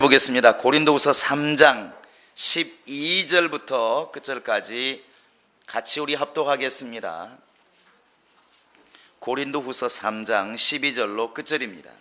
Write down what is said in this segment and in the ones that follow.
보겠습니다. 고린도후서 3장 12절부터 끝절까지 같이 우리 합독하겠습니다. 고린도후서 3장 12절로 끝절입니다.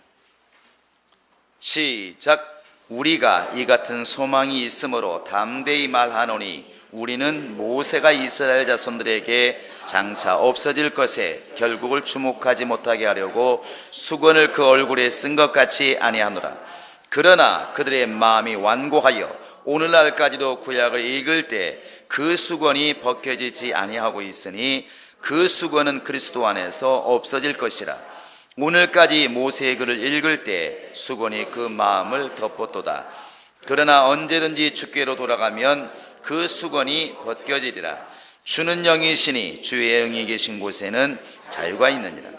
시작. 우리가 이 같은 소망이 있으므로 담대히 말하노니 우리는 모세가 이스라엘 자손들에게 장차 없어질 것에 결국을 주목하지 못하게 하려고 수건을 그 얼굴에 쓴 것 같이 아니하노라. 그러나 그들의 마음이 완고하여 오늘날까지도 구약을 읽을 때 그 수건이 벗겨지지 아니하고 있으니 그 수건은 그리스도 안에서 없어질 것이라. 오늘까지 모세의 글을 읽을 때 수건이 그 마음을 덮었도다. 그러나 언제든지 주께로 돌아가면 그 수건이 벗겨지리라. 주는 영이시니 주의 영이 계신 곳에는 자유가 있느니라.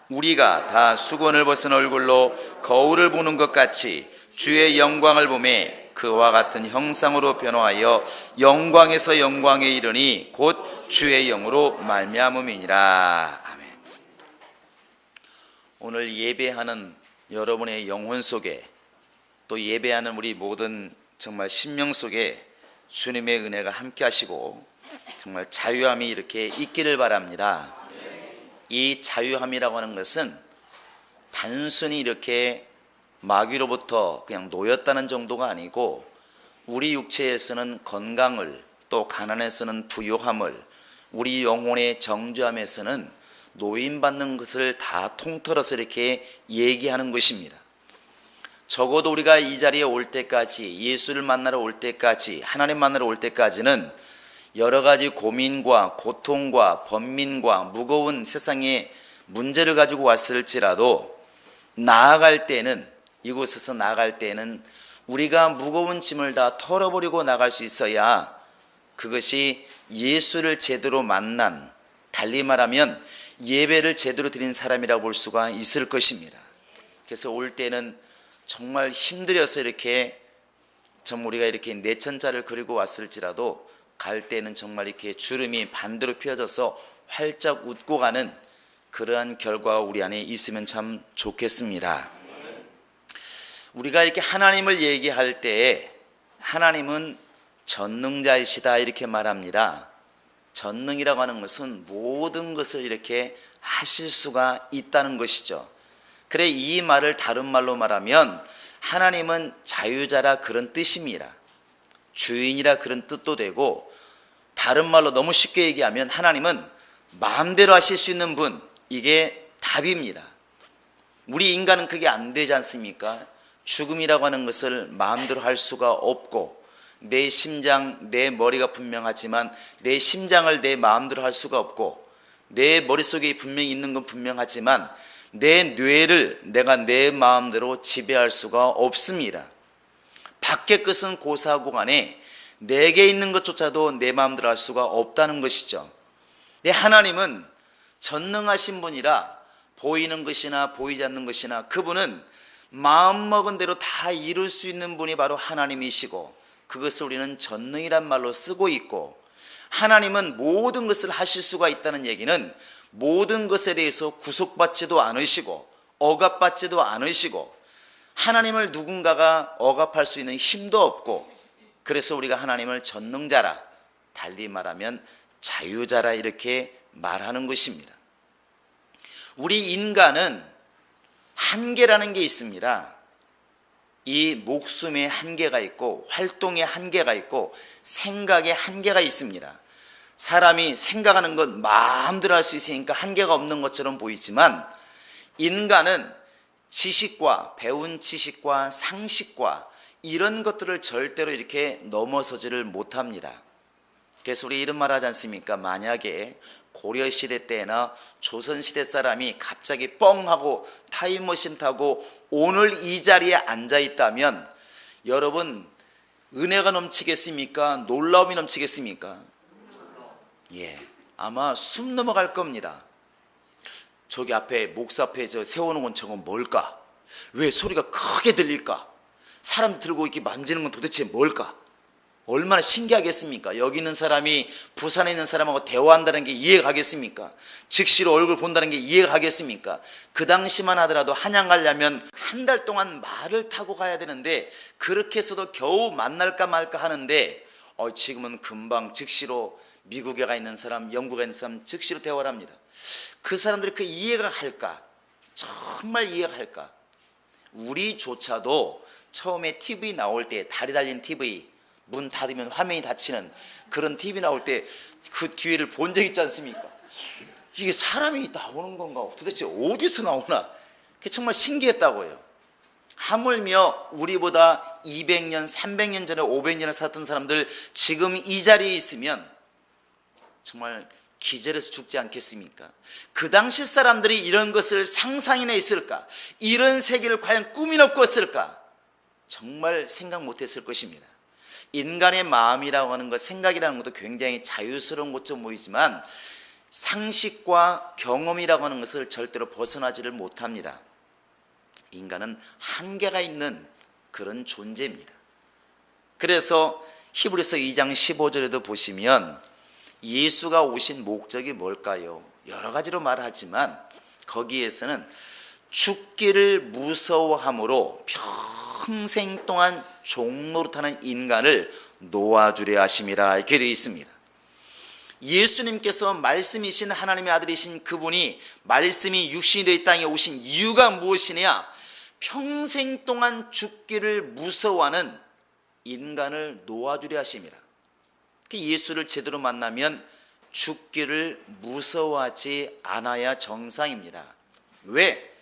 우리가 다 수건을 벗은 얼굴로 거울을 보는 것 같이 주의 영광을 보매 그와 같은 형상으로 변화하여 영광에서 영광에 이르니 곧 주의 영으로 말미암음이니라. 아멘. 오늘 예배하는 여러분의 영혼 속에 또 예배하는 우리 모든 정말 심령 속에 주님의 은혜가 함께 하시고 정말 자유함이 이렇게 있기를 바랍니다. 이 자유함이라고 하는 것은 단순히 이렇게 마귀로부터 그냥 놓였다는 정도가 아니고 우리 육체에서는 건강을, 또 가난에서는 부요함을, 우리 영혼의 정죄함에서는 노임받는 것을 다 통틀어서 이렇게 얘기하는 것입니다. 적어도 우리가 이 자리에 올 때까지, 예수를 만나러 올 때까지, 하나님 만나러 올 때까지는 여러 가지 고민과 고통과 번민과 무거운 세상의 문제를 가지고 왔을지라도 나아갈 때는, 이곳에서 나갈 때는 우리가 무거운 짐을 다 털어버리고 나갈 수 있어야 그것이 예수를 제대로 만난, 달리 말하면 예배를 제대로 드린 사람이라고 볼 수가 있을 것입니다. 그래서 올 때는 정말 힘들어서 이렇게 우리가 이렇게 내천자를 그리고 왔을지라도 갈 때는 정말 이렇게 주름이 반대로 펴져서 활짝 웃고 가는 그러한 결과가 우리 안에 있으면 참 좋겠습니다. 우리가 이렇게 하나님을 얘기할 때에 하나님은 전능자이시다 이렇게 말합니다. 전능이라고 하는 것은 모든 것을 이렇게 하실 수가 있다는 것이죠. 그래, 이 말을 다른 말로 말하면 하나님은 자유자라 그런 뜻입니다. 주인이라 그런 뜻도 되고, 다른 말로 너무 쉽게 얘기하면 하나님은 마음대로 하실 수 있는 분, 이게 답입니다. 우리 인간은 그게 안 되지 않습니까? 죽음이라고 하는 것을 마음대로 할 수가 없고, 내 심장, 내 머리가 분명하지만 내 심장을 내 마음대로 할 수가 없고, 내 머릿속에 분명히 있는 건 분명하지만 내 뇌를 내가 내 마음대로 지배할 수가 없습니다. 밖의 것은 고사하고 간에 내게 있는 것조차도 내 마음대로 할 수가 없다는 것이죠. 하나님은 전능하신 분이라 보이는 것이나 보이지 않는 것이나 그분은 마음먹은 대로 다 이룰 수 있는 분이 바로 하나님이시고, 그것을 우리는 전능이란 말로 쓰고 있고, 하나님은 모든 것을 하실 수가 있다는 얘기는 모든 것에 대해서 구속받지도 않으시고 억압받지도 않으시고, 하나님을 누군가가 억압할 수 있는 힘도 없고, 그래서 우리가 하나님을 전능자라, 달리 말하면 자유자라 이렇게 말하는 것입니다. 우리 인간은 한계라는 게 있습니다. 이 목숨의 한계가 있고 활동의 한계가 있고 생각의 한계가 있습니다. 사람이 생각하는 건 마음대로 할 수 있으니까 한계가 없는 것처럼 보이지만, 인간은 지식과 배운 지식과 상식과 이런 것들을 절대로 이렇게 넘어서지를 못합니다. 그래서 우리 이런 말 하지 않습니까? 만약에 고려시대 때나 조선시대 사람이 갑자기 뻥 하고 타임머신 타고 오늘 이 자리에 앉아 있다면 여러분 은혜가 넘치겠습니까? 놀라움이 넘치겠습니까? 예, 아마 숨 넘어갈 겁니다. 저기 앞에 목사 앞에 저 세워놓은 건 저건 뭘까? 왜 소리가 크게 들릴까? 사람 들고 이렇게 만지는 건 도대체 뭘까? 얼마나 신기하겠습니까? 여기 있는 사람이 부산에 있는 사람하고 대화한다는 게 이해가 가겠습니까? 즉시로 얼굴 본다는 게 이해가 가겠습니까? 그 당시만 하더라도 한양 가려면 한 달 동안 말을 타고 가야 되는데 그렇게 해서도 겨우 만날까 말까 하는데 지금은 금방 즉시로 미국에 가 있는 사람, 영국에 있는 사람 즉시로 대화를 합니다. 그 사람들이 그 이해가 할까? 정말 이해가 할까? 우리조차도 처음에 TV 나올 때, 다리 달린 TV, 문 닫으면 화면이 닫히는 그런 TV 나올 때 그 뒤에를 본 적 있지 않습니까? 이게 사람이 나오는 건가? 도대체 어디서 나오나? 그게 정말 신기했다고요. 하물며 우리보다 200년, 300년 전에 500년을 살았던 사람들 지금 이 자리에 있으면 정말 기절해서 죽지 않겠습니까? 그 당시 사람들이 이런 것을 상상이나 했을까? 이런 세계를 과연 꿈이나 꿨을까? 정말 생각 못했을 것입니다. 인간의 마음이라고 하는 것, 생각이라는 것도 굉장히 자유스러운 것처럼 보이지만 상식과 경험이라고 하는 것을 절대로 벗어나지를 못합니다. 인간은 한계가 있는 그런 존재입니다. 그래서 히브리서 2장 15절에도 보시면 예수가 오신 목적이 뭘까요? 여러 가지로 말하지만 거기에서는 죽기를 무서워함으로 평생 동안 종노릇하는 인간을 놓아주려 하심이라 이렇게 되어 있습니다. 예수님께서 말씀이신 하나님의 아들이신 그분이 말씀이 육신이 되어 이 땅에 오신 이유가 무엇이냐? 평생 동안 죽기를 무서워하는 인간을 놓아주려 하심이라. 예수를 제대로 만나면 죽기를 무서워하지 않아야 정상입니다. 왜?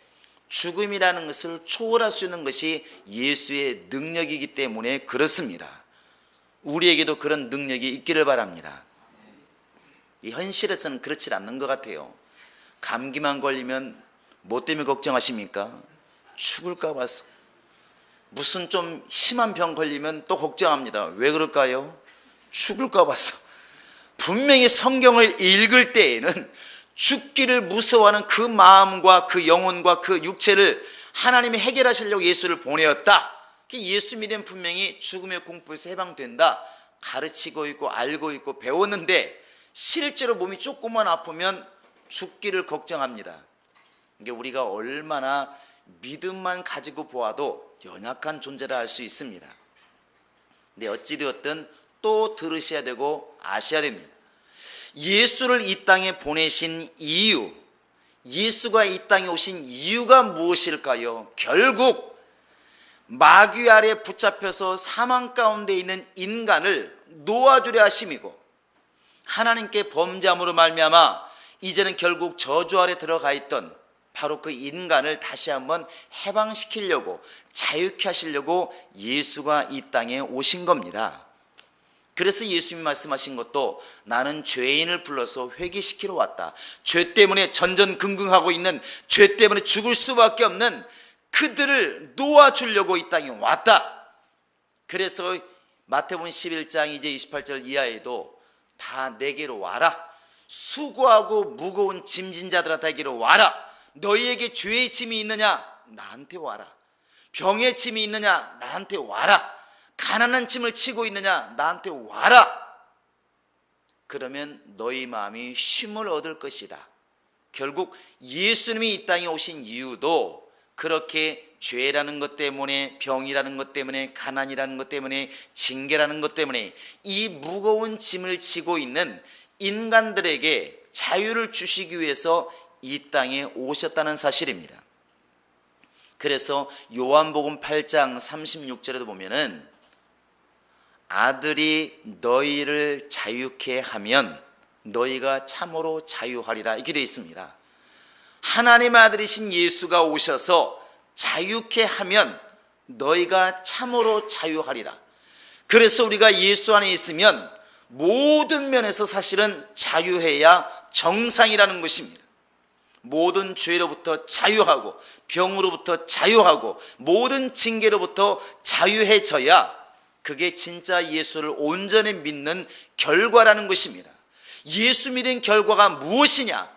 죽음이라는 것을 초월할 수 있는 것이 예수의 능력이기 때문에 그렇습니다. 우리에게도 그런 능력이 있기를 바랍니다. 이 현실에서는 그렇지 않는 것 같아요. 감기만 걸리면 뭐 때문에 걱정하십니까? 죽을까 봐서. 무슨 좀 심한 병 걸리면 또 걱정합니다. 왜 그럴까요? 죽을까 봐서. 분명히 성경을 읽을 때에는 죽기를 무서워하는 그 마음과 그 영혼과 그 육체를 하나님이 해결하시려고 예수를 보내었다. 예수 믿으면 분명히 죽음의 공포에서 해방된다 가르치고 있고 알고 있고 배웠는데 실제로 몸이 조금만 아프면 죽기를 걱정합니다. 이게 우리가 얼마나 믿음만 가지고 보아도 연약한 존재라 할 수 있습니다. 근데 어찌되었든 또 들으셔야 되고 아셔야 됩니다. 예수를 이 땅에 보내신 이유, 예수가 이 땅에 오신 이유가 무엇일까요? 결국 마귀 아래 붙잡혀서 사망 가운데 있는 인간을 놓아주려 하심이고 하나님께 범죄함으로 말미암아 이제는 결국 저주 아래 들어가 있던 바로 그 인간을 다시 한번 해방시키려고 자유케 하시려고 예수가 이 땅에 오신 겁니다. 그래서 예수님이 말씀하신 것도 나는 죄인을 불러서 회개시키러 왔다. 죄 때문에 전전긍긍하고 있는, 죄 때문에 죽을 수밖에 없는 그들을 놓아주려고 이 땅에 왔다. 그래서 마태복음 11장 이제 28절 이하에도 다 내게로 와라. 수고하고 무거운 짐진 자들에게로 와라. 너희에게 죄의 짐이 있느냐? 나한테 와라. 병의 짐이 있느냐? 나한테 와라. 가난한 짐을 치고 있느냐? 나한테 와라. 그러면 너희 마음이 쉼을 얻을 것이다. 결국 예수님이 이 땅에 오신 이유도 그렇게 죄라는 것 때문에, 병이라는 것 때문에, 가난이라는 것 때문에, 징계라는 것 때문에 이 무거운 짐을 지고 있는 인간들에게 자유를 주시기 위해서 이 땅에 오셨다는 사실입니다. 그래서 요한복음 8장 36절에도 보면은 아들이 너희를 자유케 하면 너희가 참으로 자유하리라 이렇게 되어 있습니다. 하나님의 아들이신 예수가 오셔서 자유케 하면 너희가 참으로 자유하리라. 그래서 우리가 예수 안에 있으면 모든 면에서 사실은 자유해야 정상이라는 것입니다. 모든 죄로부터 자유하고 병으로부터 자유하고 모든 징계로부터 자유해져야 그게 진짜 예수를 온전히 믿는 결과라는 것입니다. 예수 믿은 결과가 무엇이냐?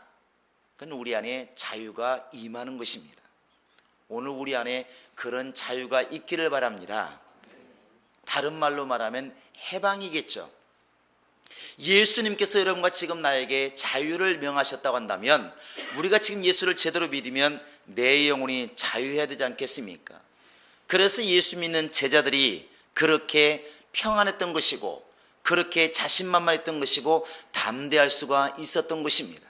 그건 우리 안에 자유가 임하는 것입니다. 오늘 우리 안에 그런 자유가 있기를 바랍니다. 다른 말로 말하면 해방이겠죠. 예수님께서 여러분과 지금 나에게 자유를 명하셨다고 한다면 우리가 지금 예수를 제대로 믿으면 내 영혼이 자유해야 되지 않겠습니까? 그래서 예수 믿는 제자들이 그렇게 평안했던 것이고 그렇게 자신만만했던 것이고 담대할 수가 있었던 것입니다.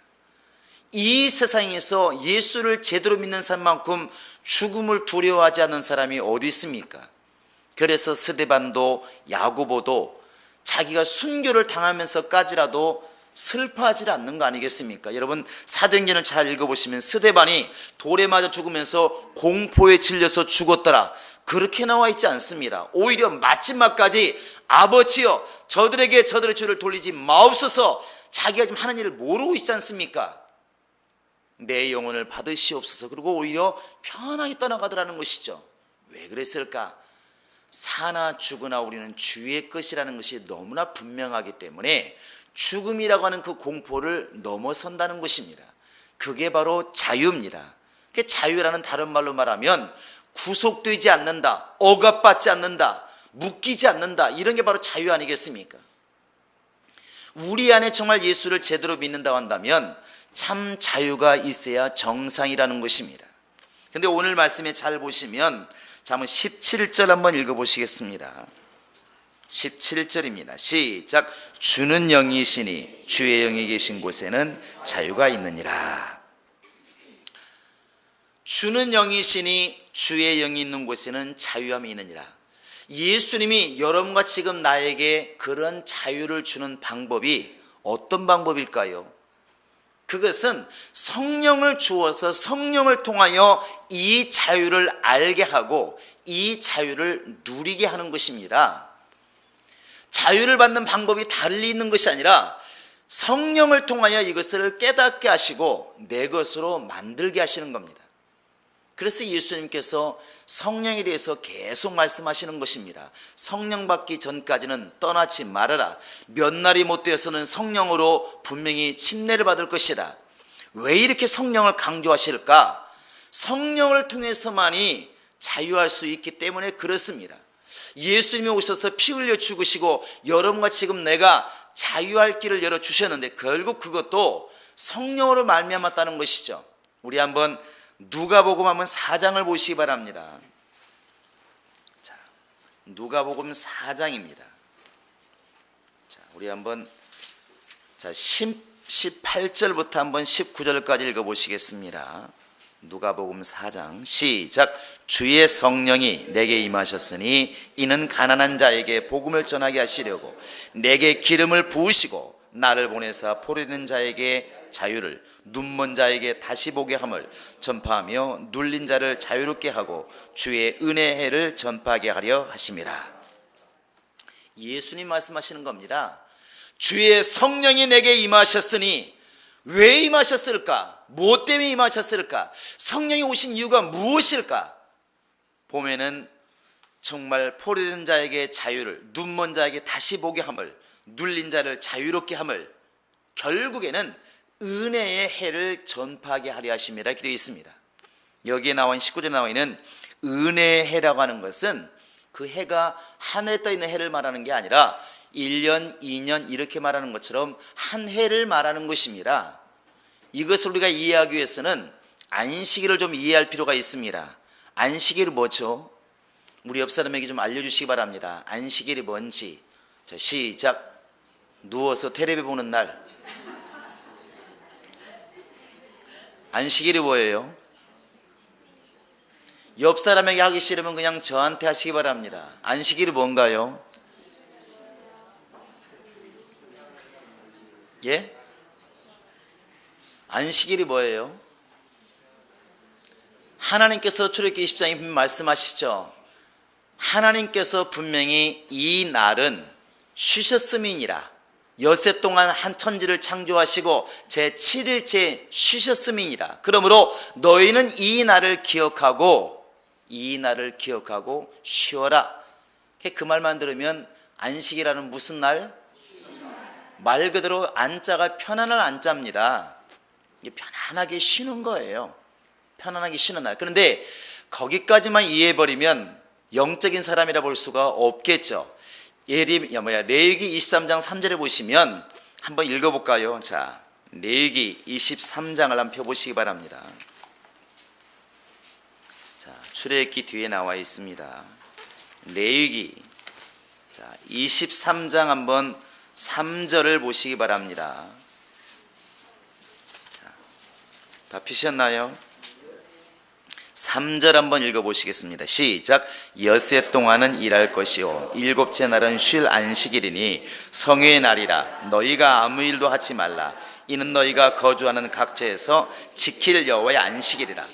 이 세상에서 예수를 제대로 믿는 사람만큼 죽음을 두려워하지 않는 사람이 어디 있습니까? 그래서 스데반도 야고보도 자기가 순교를 당하면서까지라도 슬퍼하지 않는 거 아니겠습니까? 여러분 사도행전을 잘 읽어보시면 스데반이 돌에 맞아 죽으면서 공포에 질려서 죽었더라 그렇게 나와 있지 않습니다. 오히려 마지막까지 아버지여 저들에게 저들의 죄를 돌리지 마옵소서, 자기가 지금 하는 일을 모르고 있지 않습니까? 내 영혼을 받으시옵소서. 그리고 오히려 편하게 떠나가더라는 것이죠. 왜 그랬을까? 사나 죽으나 우리는 주의 것이라는 것이 너무나 분명하기 때문에 죽음이라고 하는 그 공포를 넘어선다는 것입니다. 그게 바로 자유입니다. 그 자유라는 다른 말로 말하면 구속되지 않는다, 억압받지 않는다, 묶이지 않는다, 이런 게 바로 자유 아니겠습니까? 우리 안에 정말 예수를 제대로 믿는다고 한다면 참 자유가 있어야 정상이라는 것입니다. 그런데 오늘 말씀에 잘 보시면 자, 한번 17절 한번 읽어보시겠습니다. 17절입니다. 시작. 주는 영이시니 주의 영이 계신 곳에는 자유가 있느니라. 주는 영이시니 주의 영이 있는 곳에는 자유함이 있느니라. 예수님이 여러분과 지금 나에게 그런 자유를 주는 방법이 어떤 방법일까요? 그것은 성령을 주어서 성령을 통하여 이 자유를 알게 하고 이 자유를 누리게 하는 것입니다. 자유를 받는 방법이 달리 있는 것이 아니라 성령을 통하여 이것을 깨닫게 하시고 내 것으로 만들게 하시는 겁니다. 그래서 예수님께서 성령에 대해서 계속 말씀하시는 것입니다. 성령 받기 전까지는 떠나지 말아라. 몇 날이 못 되어서는 성령으로 분명히 침례를 받을 것이다. 왜 이렇게 성령을 강조하실까? 성령을 통해서만이 자유할 수 있기 때문에 그렇습니다. 예수님이 오셔서 피 흘려 죽으시고 여러분과 지금 내가 자유할 길을 열어주셨는데 결국 그것도 성령으로 말미암았다는 것이죠. 우리 한번 누가복음 한번 4장을 보시기 바랍니다. 자, 누가복음 4장입니다. 자, 우리 한번 18절부터 한번 19절까지 읽어보시겠습니다. 누가복음 4장 시작. 주의 성령이 내게 임하셨으니 이는 가난한 자에게 복음을 전하게 하시려고 내게 기름을 부으시고 나를 보내사 포로된 자에게 자유를, 눈먼 자에게 다시 보게 함을 전파하며 눌린 자를 자유롭게 하고 주의 은혜의 해를 전파하게 하려 하심이라. 예수님 말씀하시는 겁니다. 주의 성령이 내게 임하셨으니 왜 임하셨을까? 무엇 때문에 임하셨을까? 성령이 오신 이유가 무엇일까? 보면은 정말 포로된 자에게 자유를, 눈먼 자에게 다시 보게 함을, 눌린 자를 자유롭게 함을, 결국에는 은혜의 해를 전파하게 하려 하심이라 기도해 있습니다. 여기에 나와 있는 19절에 나와 있는 은혜의 해라고 하는 것은 그 해가 하늘에 떠 있는 해를 말하는 게 아니라 1년, 2년 이렇게 말하는 것처럼 한 해를 말하는 것입니다. 이것을 우리가 이해하기 위해서는 안식일을 좀 이해할 필요가 있습니다. 안식일이 뭐죠? 우리 옆 사람에게 좀 알려주시기 바랍니다. 안식일이 뭔지. 자, 시작. 누워서 텔레비 보는 날. 안식일이 뭐예요? 옆 사람에게 하기 싫으면 그냥 저한테 하시기 바랍니다. 안식일이 뭔가요? 예? 안식일이 뭐예요? 하나님께서 출애굽기 20장에 말씀하시죠. 하나님께서 분명히 이 날은 쉬셨음이니라. 엿새 동안 한 천지를 창조하시고 제7일째 쉬셨음이니라. 그러므로 너희는 이 날을 기억하고 쉬어라. 그 말만 들으면 안식이라는 무슨 날? 말 그대로 안자가 편안한 안자입니다. 이게 편안하게 쉬는 거예요. 편안하게 쉬는 날. 그런데 거기까지만 이해해버리면 영적인 사람이라 볼 수가 없겠죠. 레위기 23장 3절에 보시면 한번 읽어볼까요? 자, 레위기 23장을 한번 펴보시기 바랍니다. 자, 출애굽기 뒤에 나와 있습니다. 레위기 23장 한번 3절을 보시기 바랍니다. 자, 다 피셨나요? 3절 한번 읽어보시겠습니다. 시작. 엿새 동안은 일할 것이요 일곱째 날은 쉴 안식일이니 성회의 날이라. 너희가 아무 일도 하지 말라. 이는 너희가 거주하는 각처에서 지킬 여호와의 안식일이라.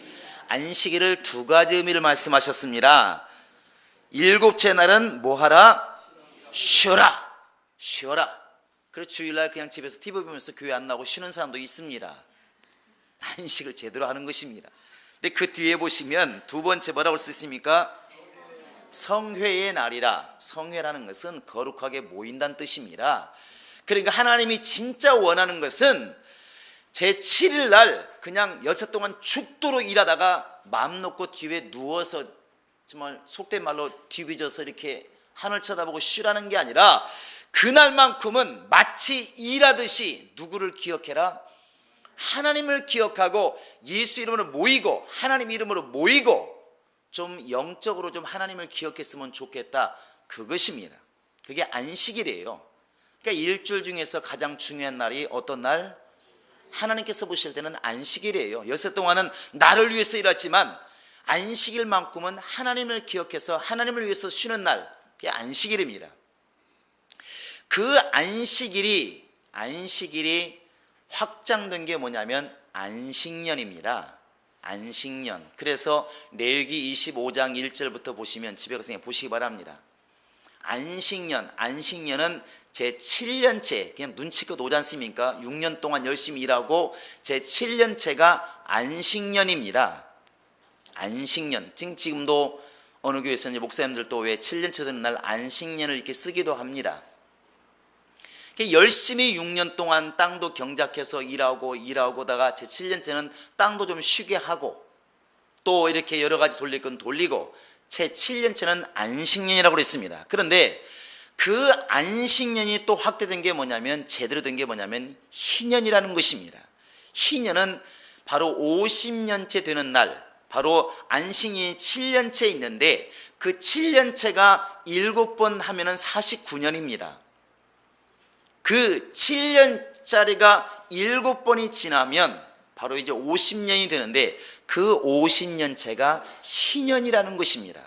안식일을 두 가지 의미를 말씀하셨습니다. 일곱째 날은 뭐하라? 쉬어라. 쉬어라. 그래서 주일날 그냥 집에서 TV 보면서 교회 안 나오고 쉬는 사람도 있습니다. 안식을 제대로 하는 것입니다. 근데 그 뒤에 보시면 두 번째 뭐라고 할 수 있습니까? 성회의 날이라. 성회라는 것은 거룩하게 모인다는 뜻입니다. 그러니까 하나님이 진짜 원하는 것은 제7일 날 그냥 여섯 동안 죽도록 일하다가 마음 놓고 뒤에 누워서 정말 속된 말로 뒤비져서 이렇게 하늘 쳐다보고 쉬라는 게 아니라 그날만큼은 마치 일하듯이 누구를 기억해라? 하나님을 기억하고 예수 이름으로 모이고 하나님 이름으로 모이고 좀 영적으로 좀 하나님을 기억했으면 좋겠다. 그것입니다. 그게 안식일이에요. 그러니까 일주일 중에서 가장 중요한 날이 어떤 날? 하나님께서 보실 때는 안식일이에요. 엿새 동안은 나를 위해서 일했지만 안식일만큼은 하나님을 기억해서 하나님을 위해서 쉬는 날, 그게 안식일입니다. 그 안식일이 확장된 게 뭐냐면 안식년입니다. 안식년. 그래서 레위기 25장 1절부터 보시면 집에 가서 보시기 바랍니다. 안식년은 제 7년째, 그냥 눈치껏 오지 않습니까? 6년 동안 열심히 일하고 제 7년째가 안식년입니다. 안식년. 지금도 어느 교회에서는 목사님들도 왜 7년째 되는 날 안식년을 이렇게 쓰기도 합니다. 열심히 6년 동안 땅도 경작해서 일하고다가 제 7년째는 땅도 좀 쉬게 하고 또 이렇게 여러 가지 돌릴 건 돌리고 제 7년째는 안식년이라고 그랬습니다. 그런데 그 안식년이 또 확대된 게 뭐냐면 제대로 된 게 뭐냐면 희년이라는 것입니다. 희년은 바로 50년째 되는 날, 바로 안식년이 7년째 있는데 그 7년째가 7번 하면은 49년입니다. 그 7년짜리가 7번이 지나면 바로 이제 50년이 되는데 그 50년째가 희년이라는 것입니다.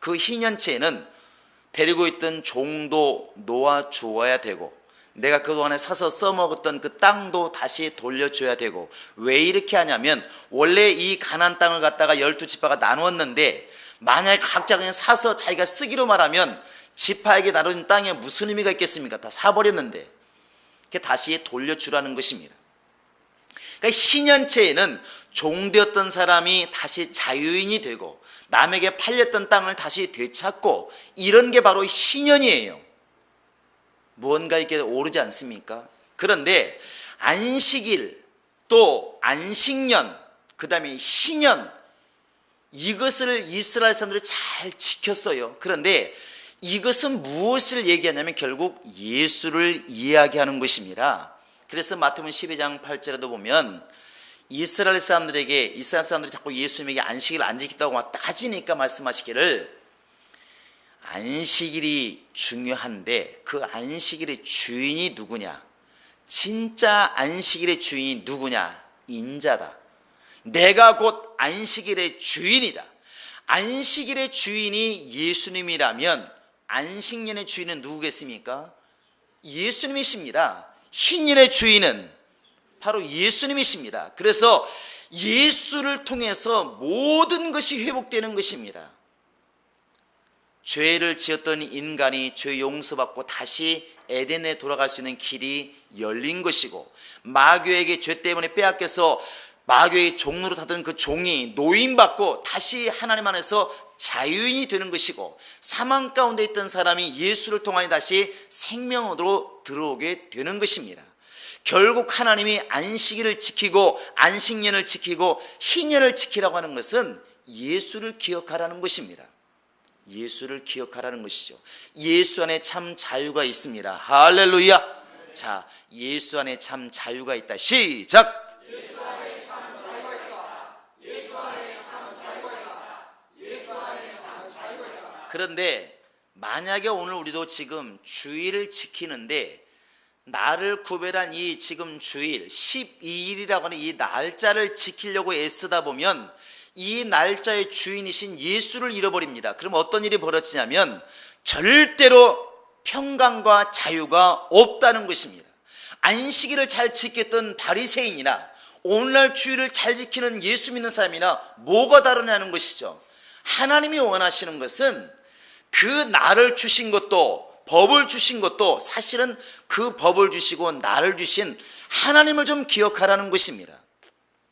그 희년째에는 데리고 있던 종도 놓아 주어야 되고 내가 그동안에 사서 써먹었던 그 땅도 다시 돌려줘야 되고 왜 이렇게 하냐면 원래 이 가나안 땅을 갖다가 12지파가 나누었는데 만약에 각자 그냥 사서 자기가 쓰기로 말하면 지파에게 나눈 땅에 무슨 의미가 있겠습니까? 다 사버렸는데 다시 돌려주라는 것입니다. 그러니까 희년체에는 종되었던 사람이 다시 자유인이 되고 남에게 팔렸던 땅을 다시 되찾고 이런 게 바로 희년이에요. 무언가 이게 오르지 않습니까? 그런데 안식일 또 안식년 그 다음에 희년 이것을 이스라엘 사람들이 잘 지켰어요. 그런데 이것은 무엇을 얘기하냐면 결국 예수를 이야기하는 것입니다. 그래서 마태복음 12장 8절에도 보면 이스라엘 사람들이 자꾸 예수님에게 안식일을 안 지켰다고 막 따지니까 말씀하시기를 안식일이 중요한데 그 안식일의 주인이 누구냐? 진짜 안식일의 주인이 누구냐? 인자다. 내가 곧 안식일의 주인이다. 안식일의 주인이 예수님이라면 안식년의 주인은 누구겠습니까? 예수님이십니다. 희년의 주인은 바로 예수님이십니다. 그래서 예수를 통해서 모든 것이 회복되는 것입니다. 죄를 지었던 인간이 죄 용서받고 다시 에덴에 돌아갈 수 있는 길이 열린 것이고 마귀에게 죄 때문에 빼앗겨서 마귀의 종으로 타던 그 종이 노임받고 다시 하나님 안에서 자유인이 되는 것이고 사망 가운데 있던 사람이 예수를 통하여 다시 생명으로 들어오게 되는 것입니다. 결국 하나님이 안식일을 지키고 안식년을 지키고 희년을 지키라고 하는 것은 예수를 기억하라는 것입니다. 예수를 기억하라는 것이죠. 예수 안에 참 자유가 있습니다. 할렐루야. 자, 예수 안에 참 자유가 있다. 시작. 예수 안에 참 자유가 있다. 예수 안에 참 자유가 있다. 예수 안에 참 자유가 있다. 그런데 만약에 오늘 우리도 지금 주일을 지키는데 나를 구별한 이 지금 주일 12일이라고 하는 이 날짜를 지키려고 애쓰다 보면 이 날짜의 주인이신 예수를 잃어버립니다. 그럼 어떤 일이 벌어지냐면 절대로 평강과 자유가 없다는 것입니다. 안식일을 잘 지켰던 바리새인이나 오늘날 주일을 잘 지키는 예수 믿는 사람이나 뭐가 다르냐는 것이죠. 하나님이 원하시는 것은 그 나를 주신 것도 법을 주신 것도 사실은 그 법을 주시고 나를 주신 하나님을 좀 기억하라는 것입니다.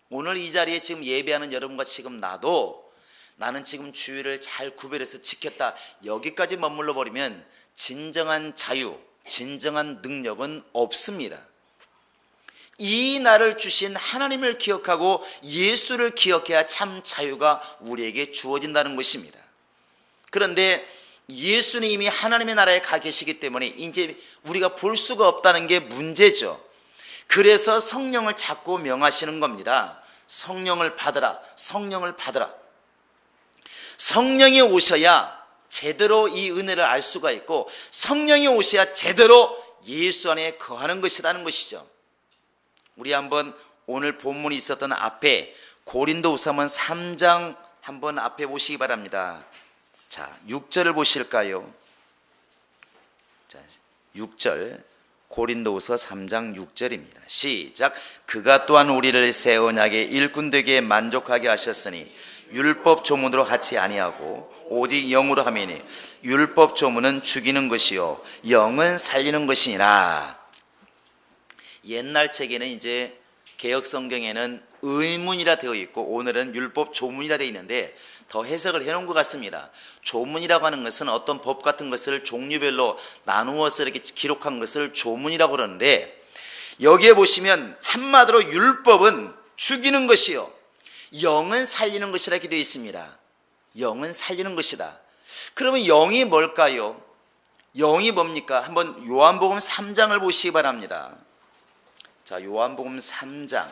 오늘 이 자리에 지금 예배하는 여러분과 지금 나도 나는 지금 주일을 잘 구별해서 지켰다, 여기까지 머물러 버리면 진정한 자유, 진정한 능력은 없습니다. 이 나를 주신 하나님을 기억하고 예수를 기억해야 참 자유가 우리에게 주어진다는 것입니다. 그런데 예수님이 하나님의 나라에 가 계시기 때문에 이제 우리가 볼 수가 없다는 게 문제죠. 그래서 성령을 자꾸 명하시는 겁니다. 성령을 받으라, 성령을 받으라. 성령이 오셔야 제대로 이 은혜를 알 수가 있고 성령이 오셔야 제대로 예수 안에 거하는 것이라는 것이죠. 우리 한번 오늘 본문이 있었던 앞에 고린도후서 3장 한번 앞에 보시기 바랍니다. 자, 6절을 보실까요? 자, 6절 고린도후서 3장 6절입니다. 시작. 그가 또한 우리를 새 언약의 일꾼 되게 만족하게 하셨으니 율법 조문으로 하지 아니하고 오직 영으로 하매니 율법 조문은 죽이는 것이요 영은 살리는 것이니라. 옛날 책에는 이제 개역 성경에는 의문이라 되어 있고 오늘은 율법 조문이라 되어 있는데 더 해석을 해놓은 것 같습니다. 조문이라고 하는 것은 어떤 법 같은 것을 종류별로 나누어서 이렇게 기록한 것을 조문이라고 그러는데 여기에 보시면 한마디로 율법은 죽이는 것이요 영은 살리는 것이라 이렇게 되어 있습니다. 영은 살리는 것이다. 그러면 영이 뭘까요? 영이 뭡니까? 한번 요한복음 3장을 보시기 바랍니다. 자, 요한복음 3장.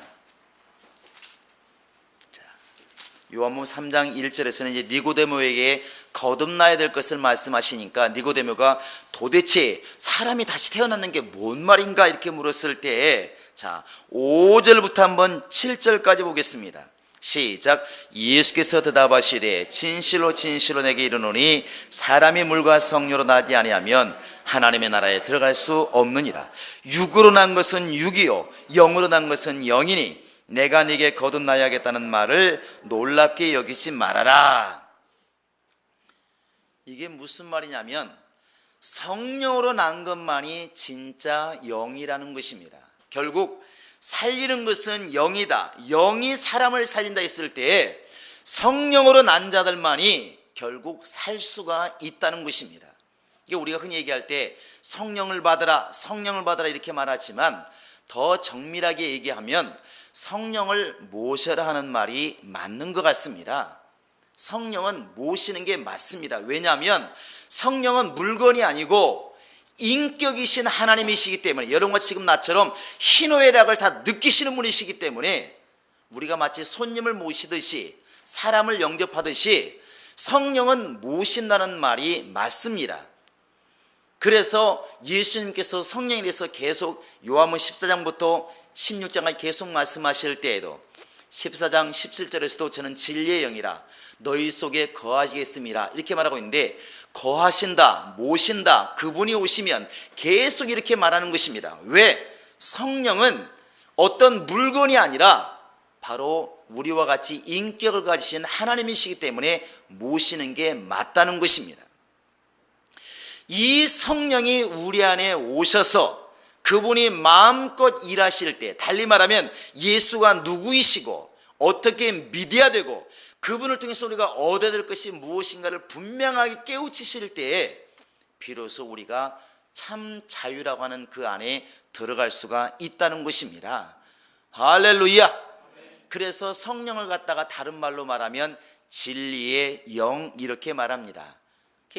요한복음 3장 1절에서는 이제 니고데모에게 거듭나야 될 것을 말씀하시니까 니고데모가 도대체 사람이 다시 태어나는 게 뭔 말인가 이렇게 물었을 때, 자, 5절부터 한번 7절까지 보겠습니다. 시작. 예수께서 대답하시되 진실로 진실로 내게 이르노니 사람이 물과 성령으로 나지 아니하면 하나님의 나라에 들어갈 수 없느니라. 육으로 난 것은 육이요 영으로 난 것은 영이니 내가 네게 거듭나야겠다는 말을 놀랍게 여기지 말아라. 이게 무슨 말이냐면 성령으로 난 것만이 진짜 영이라는 것입니다. 결국 살리는 것은 영이다. 영이 사람을 살린다 했을 때 성령으로 난 자들만이 결국 살 수가 있다는 것입니다. 이게 우리가 흔히 얘기할 때 성령을 받으라, 성령을 받으라 이렇게 말하지만 더 정밀하게 얘기하면 성령을 모셔라 하는 말이 맞는 것 같습니다. 성령은 모시는 게 맞습니다. 왜냐하면 성령은 물건이 아니고 인격이신 하나님이시기 때문에 여러분과 지금 나처럼 희노애락을 다 느끼시는 분이시기 때문에 우리가 마치 손님을 모시듯이 사람을 영접하듯이 성령은 모신다는 말이 맞습니다. 그래서 예수님께서 성령에 대해서 계속 요한복음 14장부터 16장까지 계속 말씀하실 때에도 14장 17절에서도 저는 진리의 영이라 너희 속에 거하시겠습니다 이렇게 말하고 있는데 거하신다, 모신다, 그분이 오시면 계속 이렇게 말하는 것입니다. 왜? 성령은 어떤 물건이 아니라 바로 우리와 같이 인격을 가지신 하나님이시기 때문에 모시는 게 맞다는 것입니다. 이 성령이 우리 안에 오셔서 그분이 마음껏 일하실 때, 달리 말하면 예수가 누구이시고 어떻게 믿어야 되고 그분을 통해서 우리가 얻어야 될 것이 무엇인가를 분명하게 깨우치실 때에 비로소 우리가 참 자유라고 하는 그 안에 들어갈 수가 있다는 것입니다. 할렐루야. 그래서 성령을 갖다가 다른 말로 말하면 진리의 영 이렇게 말합니다.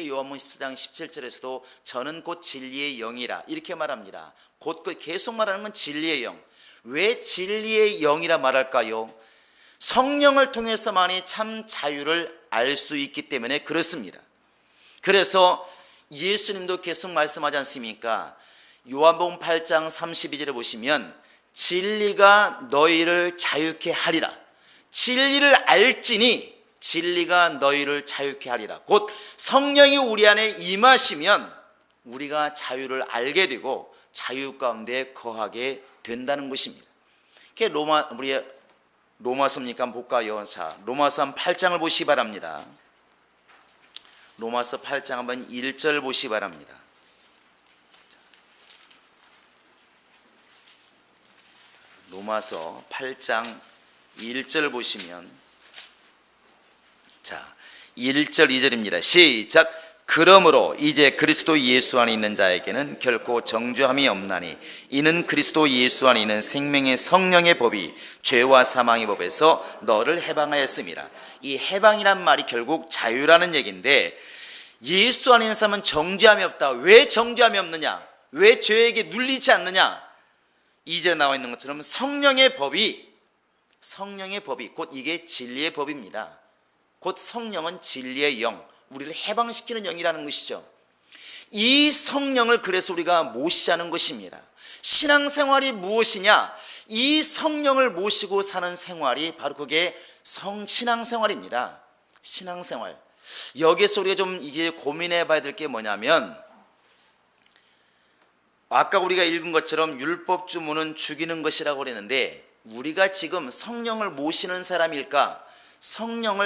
요한복음 14장 17절에서도 저는 곧 진리의 영이라 이렇게 말합니다. 곧 계속 말하는 건 진리의 영. 왜 진리의 영이라 말할까요? 성령을 통해서만이 참 자유를 알 수 있기 때문에 그렇습니다. 그래서 예수님도 계속 말씀하지 않습니까? 요한복음 8장 32절에 보시면 진리가 너희를 자유케 하리라. 진리를 알지니 진리가 너희를 자유케 하리라. 곧 성령이 우리 안에 임하시면 우리가 자유를 알게 되고 자유 가운데 거하게 된다는 것입니다. 우리 로마서입니까? 한번 볼까요? 자, 로마서 8장을 보시기 바랍니다. 로마서 8장 한번 1절 보시기 바랍니다. 로마서 8장 1절 보시면, 자, 1절 2절입니다. 시작. 그러므로 이제 그리스도 예수 안에 있는 자에게는 결코 정죄함이 없나니 이는 그리스도 예수 안에 있는 생명의 성령의 법이 죄와 사망의 법에서 너를 해방하였음이라. 이 해방이란 말이 결국 자유라는 얘기인데, 예수 안에 있는 사람은 정죄함이 없다. 왜 정죄함이 없느냐? 왜 죄에게 눌리지 않느냐? 2절에 나와 있는 것처럼 성령의 법이 곧 이게 진리의 법입니다. 곧 성령은 진리의 영, 우리를 해방시키는 영이라는 것이죠. 이 성령을 그래서 우리가 모시자는 것입니다. 신앙생활이 무엇이냐? 이 성령을 모시고 사는 생활이 바로 그게 신앙생활입니다. 신앙생활. 여기서 우리가 좀 이게 고민해 봐야 될 게 뭐냐면, 아까 우리가 읽은 것처럼 율법 주문은 죽이는 것이라고 그랬는데, 우리가 지금 성령을 모시는 사람일까? 성령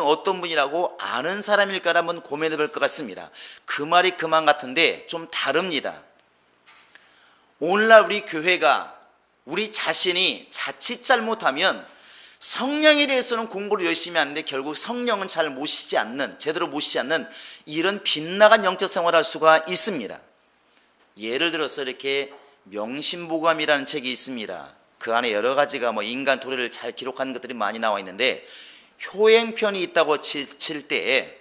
어떤 분이라고 아는 사람일까를 한번 고민해 볼 것 같습니다. 그 말이 그 말 같은데 좀 다릅니다. 오늘날 우리 교회가 우리 자신이 자칫 잘못하면 성령에 대해서는 공부를 열심히 하는데 결국 성령은 잘 모시지 않는, 제대로 모시지 않는 이런 빗나간 영적 생활을 할 수가 있습니다. 예를 들어서 이렇게 명심보감이라는 책이 있습니다. 그 안에 여러 가지가 인간 도래를 잘 기록한 것들이 많이 나와 있는데, 효행편이 있다고 칠 때에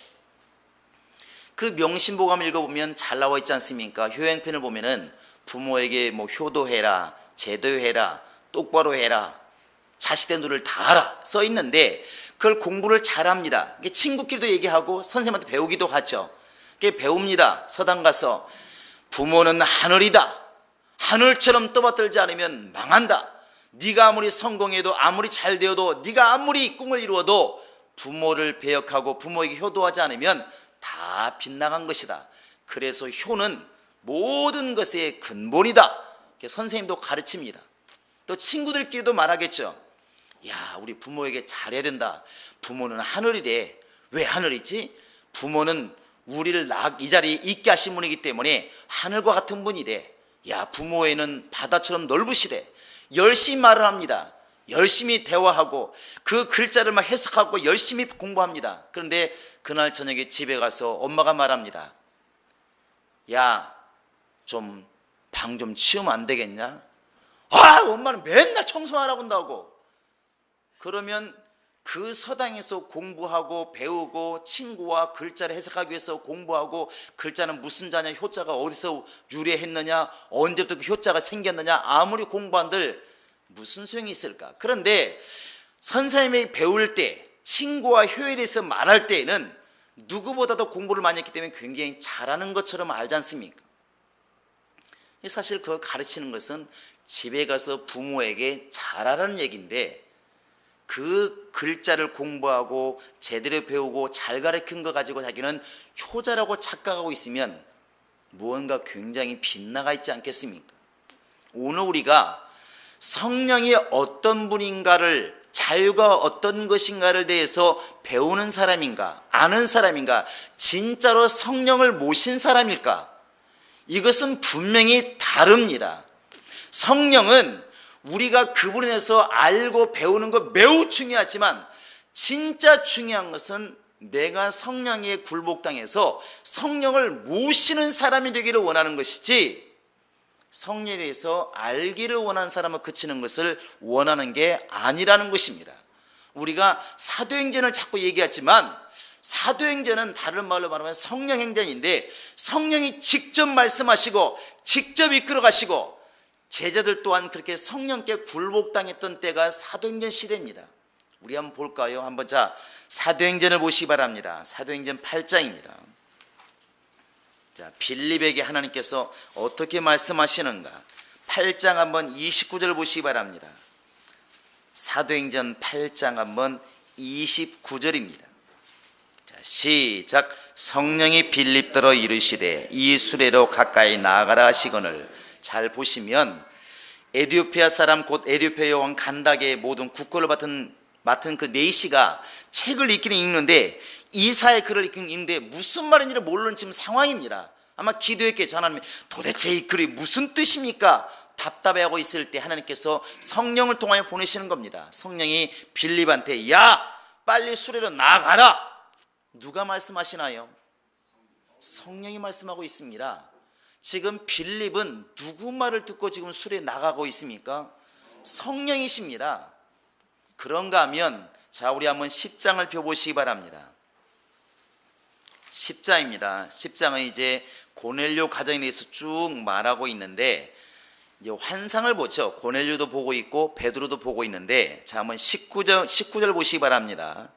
그 명심보감을 읽어보면 잘 나와 있지 않습니까? 효행편을 보면은 부모에게 효도해라, 제도해라, 똑바로 해라, 자식된 노를 다 하라 써 있는데, 그걸 공부를 잘합니다. 친구끼리도 얘기하고 선생님한테 배우기도 하죠. 배웁니다. 서당 가서 부모는 하늘이다. 하늘처럼 떠받들지 않으면 망한다. 네가 아무리 성공해도, 아무리 잘 되어도, 네가 아무리 꿈을 이루어도 부모를 배역하고 부모에게 효도하지 않으면 다 빗나간 것이다. 그래서 효는 모든 것의 근본이다. 선생님도 가르칩니다. 또 친구들끼리도 말하겠죠. 야, 우리 부모에게 잘해야 된다. 부모는 하늘이래. 왜 하늘이지? 부모는 우리를 이 자리에 있게 하신 분이기 때문에 하늘과 같은 분이래. 야, 부모에는 바다처럼 넓으시래. 열심히 말을 합니다. 열심히 대화하고 그 글자를 막 해석하고 열심히 공부합니다. 그런데 그날 저녁에 집에 가서 엄마가 말합니다. 야, 좀 방 좀 치우면 안 되겠냐? 아, 엄마는 맨날 청소하라고 한다고. 그러면 그 서당에서 공부하고 배우고 친구와 글자를 해석하기 위해서 공부하고, 글자는 무슨 자냐, 효자가 어디서 유래했느냐, 언제부터 그 효자가 생겼느냐, 아무리 공부한들 무슨 소용이 있을까? 그런데 선생님이 배울 때, 친구와 효에 대해서 말할 때에는 누구보다도 공부를 많이 했기 때문에 굉장히 잘하는 것처럼 알지 않습니까? 사실 그거 가르치는 것은 집에 가서 부모에게 잘하라는 얘기인데, 그 글자를 공부하고 제대로 배우고 잘 가르친 거 가지고 자기는 효자라고 착각하고 있으면 무언가 굉장히 빗나가 있지 않겠습니까? 오늘 우리가 성령이 어떤 분인가를, 자유가 어떤 것인가를 대해서 배우는 사람인가, 아는 사람인가, 진짜로 성령을 모신 사람일까? 이것은 분명히 다릅니다. 성령은 우리가 그분에 대해서 알고 배우는 거 매우 중요하지만, 진짜 중요한 것은 내가 성령에 굴복당해서 성령을 모시는 사람이 되기를 원하는 것이지, 성령에 대해서 알기를 원하는 사람을 그치는 것을 원하는 게 아니라는 것입니다. 우리가 사도행전을 자꾸 얘기하지만 사도행전은 다른 말로 말하면 성령행전인데, 성령이 직접 말씀하시고 직접 이끌어 가시고 제자들 또한 그렇게 성령께 굴복당했던 때가 사도행전 시대입니다. 우리 한번 볼까요? 한번 자, 사도행전을 보시기 바랍니다. 사도행전 8장입니다. 자, 빌립에게 하나님께서 어떻게 말씀하시는가? 8장 한번 29절 보시기 바랍니다. 사도행전 8장 한번 29절입니다. 자, 시작. 성령이 빌립더러 이르시되 이 수레로 가까이 나아가라 하시거늘. 잘 보시면 에디오피아 사람 곧 에디오피아 왕 간닥의 모든 국권을 맡은 그 네시가 책을 읽기는 읽는데, 이사의 글을 읽는데 무슨 말인지를 모르는 지금 상황입니다. 아마 기도했겠죠. 하나님, 도대체 이 글이 무슨 뜻입니까? 답답해하고 있을 때 하나님께서 성령을 통하여 보내시는 겁니다. 성령이 빌립한테 야 빨리 수레로 나가라. 누가 말씀하시나요? 성령이 말씀하고 있습니다. 지금 빌립은 누구 말을 듣고 지금 수레에 나가고 있습니까? 성령이십니다. 그런가 하면 자, 우리 한번 10장을 펴보시기 바랍니다. 10장입니다. 10장은 이제 고넬료 가정에 대해서 쭉 말하고 있는데, 이제 환상을 보죠. 고넬료도 보고 있고 베드로도 보고 있는데, 자, 한번 19절 보시기 바랍니다.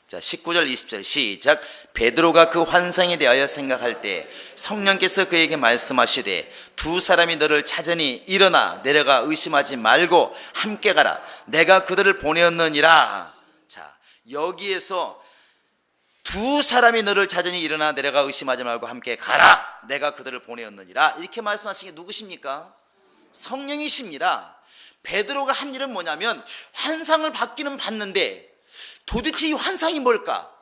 자, 19절 20절 시작. 베드로가 그 환상에 대하여 생각할 때 성령께서 그에게 말씀하시되 두 사람이 너를 찾으니 일어나 내려가 의심하지 말고 함께 가라. 내가 그들을 보내었느니라. 자, 여기에서 두 사람이 너를 찾으니 일어나 내려가 의심하지 말고 함께 가라. 내가 그들을 보내었느니라. 이렇게 말씀하신 게 누구십니까? 성령이십니다. 베드로가 한 일은 뭐냐면 환상을 받기는 봤는데 도대체 이 환상이 뭘까?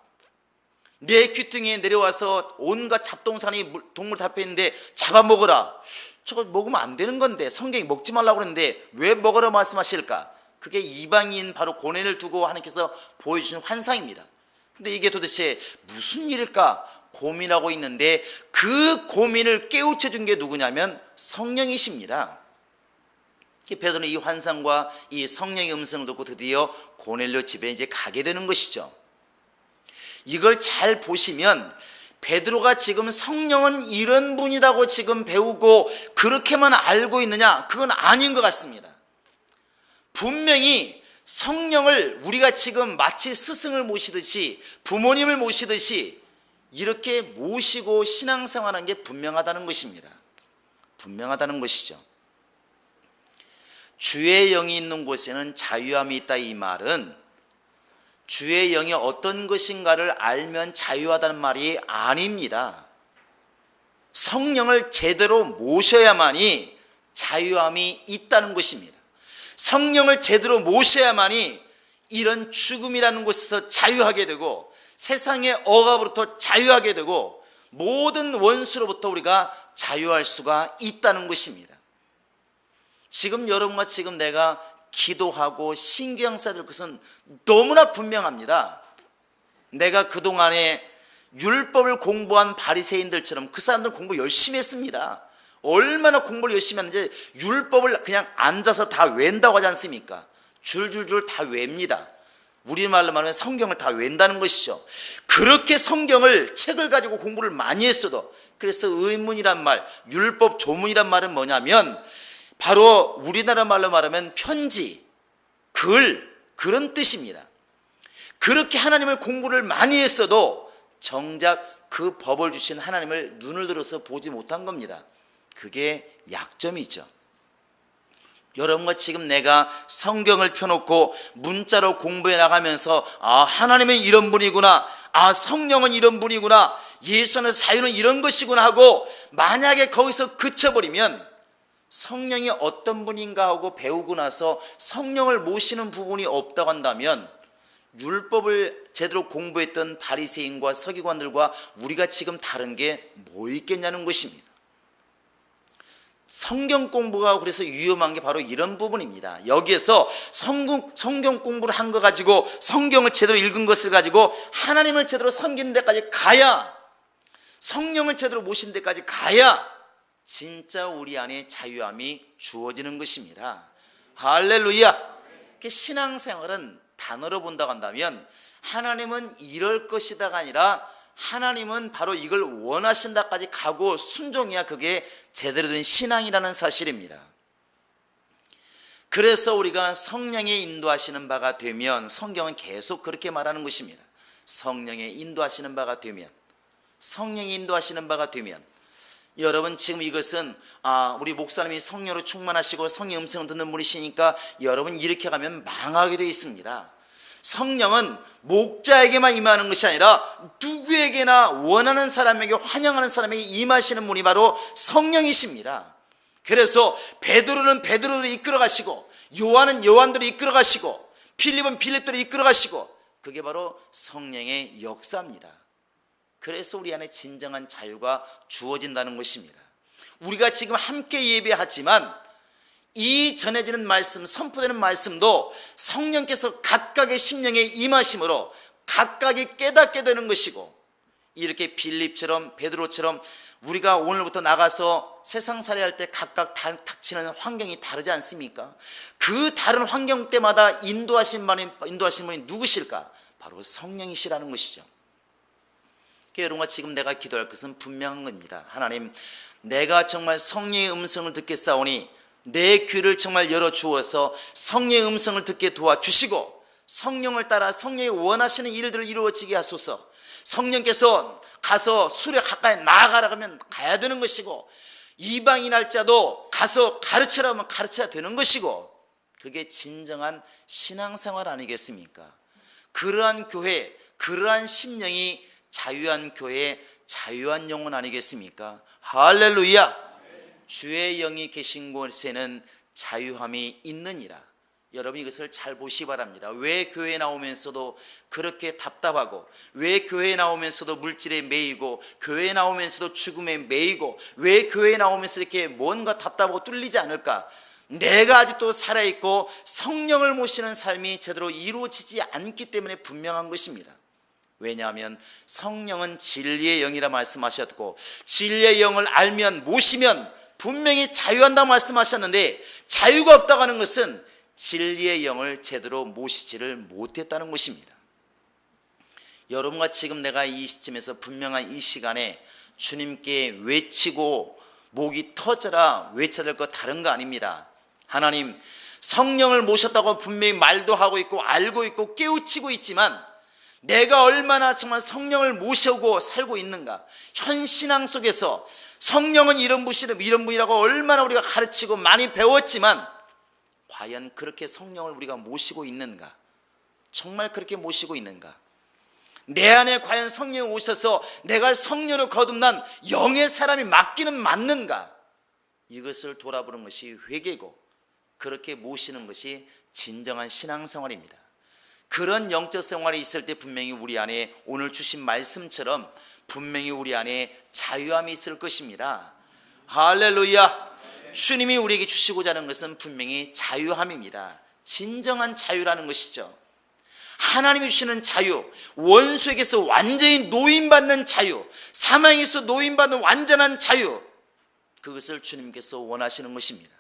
내 귀퉁이에 내려와서 온갖 잡동사니 동물 다 있는데 잡아먹어라. 저거 먹으면 안 되는 건데 성경이 먹지 말라고 그랬는데 왜 먹으라 말씀하실까? 그게 이방인 바로 고넬을 두고 하나님께서 보여주신 환상입니다. 근데 이게 도대체 무슨 일일까 고민하고 있는데, 그 고민을 깨우쳐 준 게 누구냐면 성령이십니다. 베드로는 이 환상과 이 성령의 음성을 듣고 드디어 고넬료 집에 이제 가게 되는 것이죠. 이걸 잘 보시면 베드로가 지금 성령은 이런 분이라고 지금 배우고 그렇게만 알고 있느냐? 그건 아닌 것 같습니다. 분명히 성령을 우리가 지금 마치 스승을 모시듯이 부모님을 모시듯이 이렇게 모시고 신앙생활하는 게 분명하다는 것입니다. 분명하다는 것이죠. 주의 영이 있는 곳에는 자유함이 있다. 이 말은 주의 영이 어떤 것인가를 알면 자유하다는 말이 아닙니다. 성령을 제대로 모셔야만이 자유함이 있다는 것입니다. 성령을 제대로 모셔야만이 이런 죽음이라는 곳에서 자유하게 되고 세상의 억압으로부터 자유하게 되고 모든 원수로부터 우리가 자유할 수가 있다는 것입니다. 지금 여러분과 지금 내가 기도하고 신경 써야 될 것은 너무나 분명합니다. 내가 그동안에 율법을 공부한 바리새인들처럼 그 사람들 공부 열심히 했습니다. 얼마나 공부를 열심히 하는지 율법을 그냥 앉아서 다 외운다고 하지 않습니까? 줄줄줄 다 외웁니다. 우리말로 말하면 성경을 다 외운다는 것이죠. 그렇게 성경을 책을 가지고 공부를 많이 했어도, 그래서 의문이란 말, 율법 조문이란 말은 뭐냐면 바로 우리나라 말로 말하면 편지, 글, 그런 뜻입니다. 그렇게 하나님을 공부를 많이 했어도 정작 그 법을 주신 하나님을 눈을 들어서 보지 못한 겁니다. 그게 약점이죠. 여러분과 지금 내가 성경을 펴놓고 문자로 공부해 나가면서 아, 하나님은 이런 분이구나, 아, 성령은 이런 분이구나, 예수 안에서 자유는 이런 것이구나 하고 만약에 거기서 그쳐버리면 성령이 어떤 분인가 하고 배우고 나서 성령을 모시는 부분이 없다고 한다면 율법을 제대로 공부했던 바리새인과 서기관들과 우리가 지금 다른 게 뭐 있겠냐는 것입니다. 성경 공부가 그래서 위험한 게 바로 이런 부분입니다. 여기에서 성경 공부를 한 거 가지고 성경을 제대로 읽은 것을 가지고 하나님을 제대로 섬기는 데까지 가야, 성령을 제대로 모신 데까지 가야 진짜 우리 안에 자유함이 주어지는 것입니다. 할렐루야. 신앙생활은 단어로 본다고 한다면 하나님은 이럴 것이다가 아니라 하나님은 바로 이걸 원하신다까지 가고 순종해야 그게 제대로 된 신앙이라는 사실입니다. 그래서 우리가 성령의 인도하시는 바가 되면, 성경은 계속 그렇게 말하는 것입니다. 성령의 인도하시는 바가 되면, 성령이 인도하시는 바가 되면, 여러분 지금 이것은 우리 목사님이 성령으로 충만하시고 성령 음성을 듣는 분이시니까 여러분 이렇게 가면 망하게 되어 있습니다. 성령은 목자에게만 임하는 것이 아니라 누구에게나 원하는 사람에게, 환영하는 사람에게 임하시는 분이 바로 성령이십니다. 그래서 베드로는 베드로를 이끌어 가시고, 요한은 요한대로 이끌어 가시고, 필립은 필립대로 이끌어 가시고, 그게 바로 성령의 역사입니다. 그래서 우리 안에 진정한 자유가 주어진다는 것입니다. 우리가 지금 함께 예배하지만 이 전해지는 말씀, 선포되는 말씀도 성령께서 각각의 심령에 임하심으로 각각이 깨닫게 되는 것이고, 이렇게 빌립처럼 베드로처럼 우리가 오늘부터 나가서 세상 살이할 때 각각 닥치는 환경이 다르지 않습니까? 그 다른 환경 때마다 인도하신 분이 누구실까? 바로 성령이시라는 것이죠. 여러분과 지금 내가 기도할 것은 분명한 겁니다. 하나님, 내가 정말 성령의 음성을 듣겠사오니 내 귀를 정말 열어주어서 성령의 음성을 듣게 도와주시고, 성령을 따라 성령이 원하시는 일들을 이루어지게 하소서. 성령께서 가서 수레 가까이 나아가라 하면 가야 되는 것이고, 이방인 할자도 가서 가르쳐라 하면 가르쳐야 되는 것이고, 그게 진정한 신앙생활 아니겠습니까? 그러한 교회, 그러한 심령이 자유한 교회, 자유한 영혼 아니겠습니까? 할렐루야! 주의 영이 계신 곳에는 자유함이 있느니라. 여러분 이것을 잘 보시기 바랍니다. 왜 교회에 나오면서도 그렇게 답답하고, 왜 교회에 나오면서도 물질에 매이고, 교회에 나오면서도 죽음에 매이고, 왜 교회에 나오면서 이렇게 뭔가 답답하고 뚫리지 않을까? 내가 아직도 살아있고 성령을 모시는 삶이 제대로 이루어지지 않기 때문에 분명한 것입니다. 왜냐하면 성령은 진리의 영이라 말씀하셨고, 진리의 영을 알면, 모시면 분명히 자유한다고 말씀하셨는데, 자유가 없다고 하는 것은 진리의 영을 제대로 모시지를 못했다는 것입니다. 여러분과 지금 내가 이 시점에서 분명한 이 시간에 주님께 외치고 목이 터져라 외쳐야 될 것 다른 거 아닙니다. 하나님, 성령을 모셨다고 분명히 말도 하고 있고 알고 있고 깨우치고 있지만, 내가 얼마나 정말 성령을 모시고 살고 있는가? 현 신앙 속에서 성령은 이런 분이라고 얼마나 우리가 가르치고 많이 배웠지만, 과연 그렇게 성령을 우리가 모시고 있는가? 정말 그렇게 모시고 있는가? 내 안에 과연 성령이 오셔서 내가 성령으로 거듭난 영의 사람이 맞는가? 이것을 돌아보는 것이 회개고, 그렇게 모시는 것이 진정한 신앙생활입니다. 그런 영적 생활이 있을 때 분명히 우리 안에 오늘 주신 말씀처럼 분명히 우리 안에 자유함이 있을 것입니다. 할렐루야! 주님이 우리에게 주시고자 하는 것은 분명히 자유함입니다. 진정한 자유라는 것이죠. 하나님이 주시는 자유, 원수에게서 완전히 노임받는 자유, 사망에서 노임받는 완전한 자유, 그것을 주님께서 원하시는 것입니다.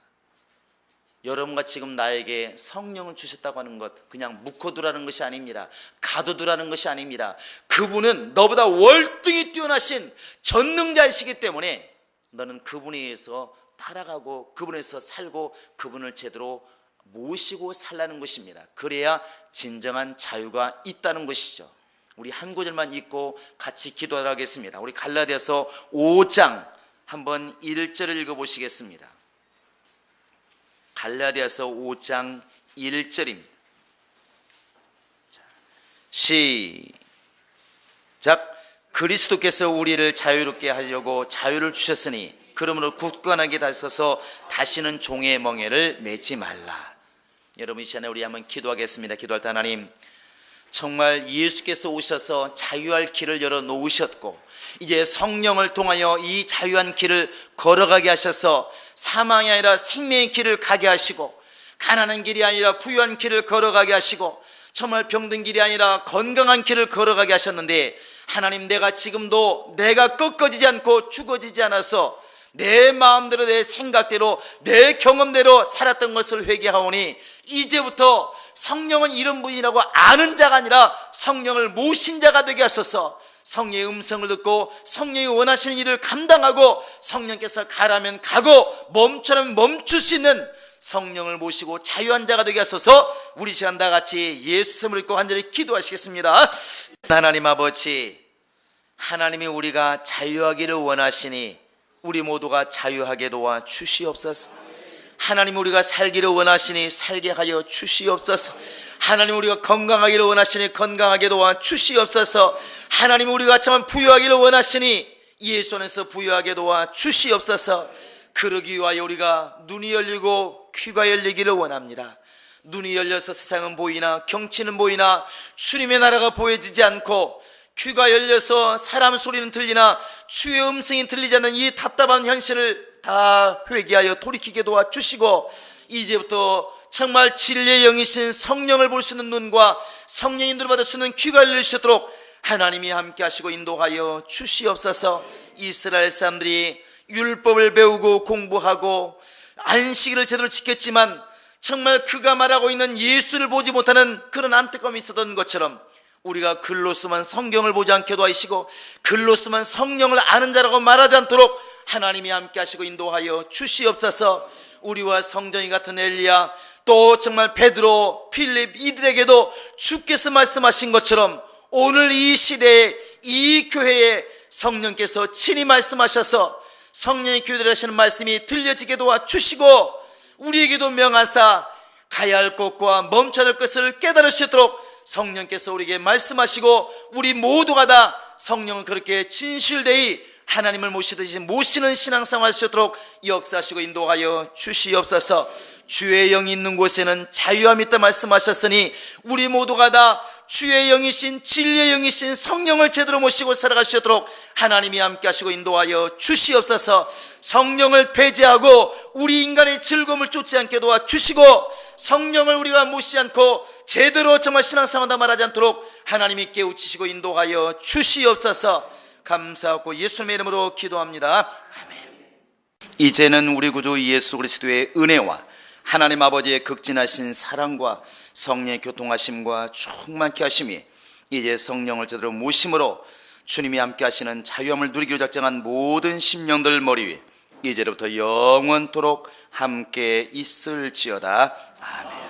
여러분과 지금 나에게 성령을 주셨다고 하는 것, 그냥 묵혀두라는 것이 아닙니다. 가둬두라는 것이 아닙니다. 그분은 너보다 월등히 뛰어나신 전능자이시기 때문에 너는 그분에 의해서 따라가고, 그분에서 살고, 그분을 제대로 모시고 살라는 것입니다. 그래야 진정한 자유가 있다는 것이죠. 우리 한 구절만 읽고 같이 기도하겠습니다. 우리 갈라디아서 5장 한번 1절을 읽어보시겠습니다. 갈라디아서 5장 1절입니다. 시작. 그리스도께서 우리를 자유롭게 하려고 자유를 주셨으니 그러므로 굳건하게 다서서 다시는 종의 멍에를 매지 말라. 여러분 이 시간에 우리 한번 기도하겠습니다. 기도할 때 하나님, 정말 예수께서 오셔서 자유할 길을 열어 놓으셨고, 이제 성령을 통하여 이 자유한 길을 걸어가게 하셔서 사망이 아니라 생명의 길을 가게 하시고, 가난한 길이 아니라 부유한 길을 걸어가게 하시고, 정말 병든 길이 아니라 건강한 길을 걸어가게 하셨는데, 하나님, 내가 지금도 내가 꺾어지지 않고 죽어지지 않아서 내 마음대로 내 생각대로 내 경험대로 살았던 것을 회개하오니, 이제부터 성령은 이런 분이라고 아는 자가 아니라 성령을 모신 자가 되게 하소서. 성령의 음성을 듣고 성령이 원하시는 일을 감당하고 성령께서 가라면 가고 멈추라면 멈출 수 있는 성령을 모시고 자유한 자가 되게 하소서. 우리 시간 다 같이 예수님을 믿고 간절히 기도하시겠습니다. 하나님 아버지, 하나님이 우리가 자유하기를 원하시니 우리 모두가 자유하게 도와 주시옵소서. 하나님, 우리가 살기를 원하시니 살게 하여 주시옵소서. 하나님, 우리가 건강하기를 원하시니 건강하게 도와 주시옵소서. 하나님, 우리가 참 부유하기를 원하시니 예수 안에서 부유하게 도와 주시옵소서. 그러기 위하여 우리가 눈이 열리고 귀가 열리기를 원합니다. 눈이 열려서 세상은 보이나 경치는 보이나 주님의 나라가 보여지지 않고, 귀가 열려서 사람 소리는 들리나 주의 음성이 들리지 않는 이 답답한 현실을 다 회개하여 돌이키게 도와주시고, 이제부터 정말 진리의 영이신 성령을 볼 수 있는 눈과 성령의 인도를 받을 수 있는 귀가 열릴 수 있도록 하나님이 함께 하시고 인도하여 주시옵소서. 이스라엘 사람들이 율법을 배우고 공부하고 안식일을 제대로 지켰지만 정말 그가 말하고 있는 예수를 보지 못하는 그런 안타까움이 있었던 것처럼, 우리가 글로서만 성경을 보지 않게 도와주시고 글로서만 성령을 아는 자라고 말하지 않도록 하나님이 함께 하시고 인도하여 주시옵소서. 우리와 성전이 같은 엘리야, 또 정말 베드로, 필립, 이들에게도 주께서 말씀하신 것처럼 오늘 이 시대에 이 교회에 성령께서 친히 말씀하셔서 성령의 교회를 하시는 말씀이 들려지게 도와주시고, 우리에게도 명하사 가야 할 곳과 멈춰야 할 것을 깨달을 수 있도록 성령께서 우리에게 말씀하시고, 우리 모두가 다 성령은 그렇게 진실되이 하나님을 모시듯이 모시는 신앙생활 할 수 있도록 역사하시고 인도하여 주시옵소서. 주의 영이 있는 곳에는 자유함이 있다 말씀하셨으니 우리 모두가 다 주의 영이신 진리의 영이신 성령을 제대로 모시고 살아갈 수 있도록 하나님이 함께 하시고 인도하여 주시옵소서. 성령을 배제하고 우리 인간의 즐거움을 쫓지 않게 도와주시고, 성령을 우리가 모시지 않고 제대로 정말 신앙생활다 말하지 않도록 하나님이 깨우치시고 인도하여 주시옵소서. 감사하고 예수님의 이름으로 기도합니다. 아멘. 이제는 우리 구주 예수 그리스도의 은혜와 하나님 아버지의 극진하신 사랑과 성령의 교통하심과 충만케 하심이 이제 성령을 제대로 모심으로 주님이 함께 하시는 자유함을 누리기로 작정한 모든 심령들 머리 위에 이제로부터 영원토록 함께 있을지어다. 아멘.